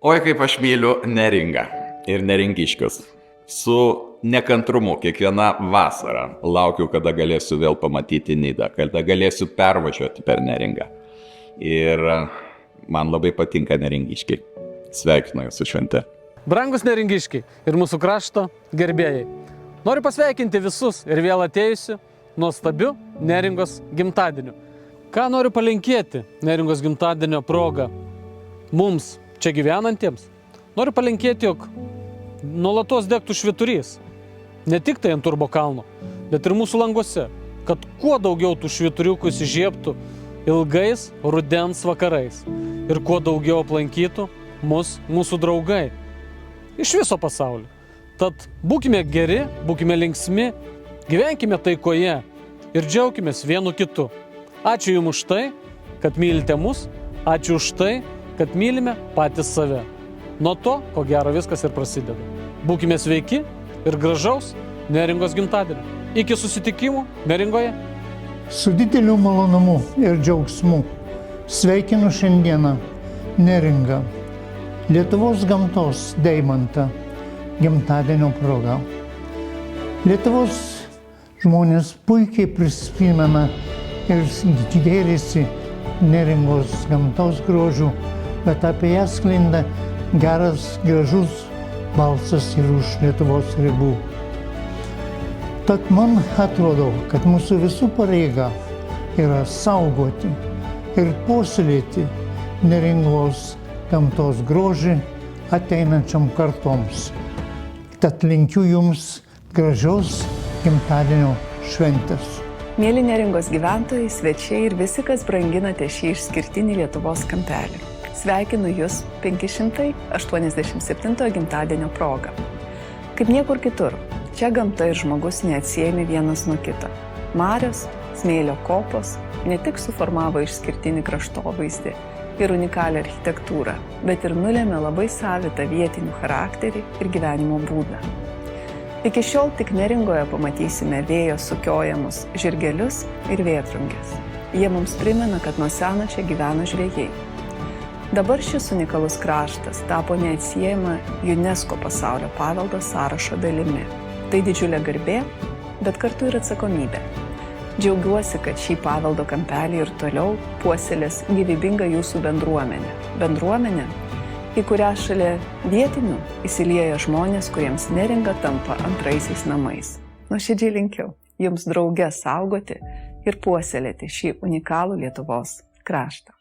Oi, kaip aš myliu Neringą ir neringiškius. Su nekantrumu kiekvieną vasarą laukiu, kada galėsiu vėl pamatyti Nidą, kada galėsiu pervažiuoti per Neringą. Ir man labai patinka neringiškiai. Sveikinu Jūs su švente. Brangus neringiškiai ir mūsų krašto gerbėjai. Noriu pasveikinti visus ir vėl atėjusių nuostabiu Neringos gimtadieniu. Ką noriu palinkėti Neringos gimtadienio proga mums čia gyvenantiems? Noriu palinkėti, jog nuolatos degtų švyturys. Ne tik tai ant Turbo kalno, bet ir mūsų languose. Kad kuo daugiau tų švyturiukų įsižiebtų ilgais rudens vakarais. Ir kuo daugiau aplankytų mūsų draugai. Iš viso pasaulio. Tad būkime geri, būkime linksmi, gyvenkime taikoje ir džiaukimės vienu kitu. Ačiū Jums už tai, kad mylite mus, ačiū už tai, kad mylime patys save. Nuo to, ko gero, viskas ir prasideda. Būkime sveiki ir gražaus Neringos gimtadienio. Iki susitikimų Neringoje. Su dideliu malonumu ir džiaugsmu sveikinu šiandieną Neringą, Lietuvos gamtos deimantą gimtadienio proga. Lietuvos žmonės puikiai prisimena ir gėrisi Neringos gamtos grožių, bet apie ją sklinda geras, gražus balsas ir už Lietuvos ribų. Tad man atrodo, kad mūsų visų pareiga yra saugoti ir puoselėti Neringos gamtos grožį ateinančiam kartoms. Tad linkiu Jums gražios gimtadienio šventės. Mėly Neringos gyventojai, svečiai ir visi, kas branginate šį išskirtinį Lietuvos kampelį. Sveikinu Jūs 587 gimtadienio proga. Kaip niekur kitur, čia gamta ir žmogus neatsiejami vienas nuo kito. Marios, smėlio kopos ne tik suformavo išskirtinį kraštovaizdį ir unikalią architektūrą, bet ir nulėmė labai savitą vietinių charakterį ir gyvenimo būdą. Iki šiol tik Neringoje pamatysime vėjo sukiojamus žirgelius ir vėtrungės. Jie mums primena, kad nuo seno čia gyveno žvejai. Dabar šis unikalus kraštas tapo neatsiejama UNESCO pasaulio paveldo sąrašo dalimi. Tai didžiulė garbė, bet kartu ir atsakomybė. Džiaugiuosi, kad šį paveldo kampelį ir toliau puoselės gyvybinga Jūsų bendruomenė. Bendruomenė, į kurią šalia vietinių įsilieja žmonės, kuriems Neringa tampa antraisiais namais. Nuoširdžiai linkiu Jums drauge saugoti ir puoselėti šį unikalų Lietuvos kraštą.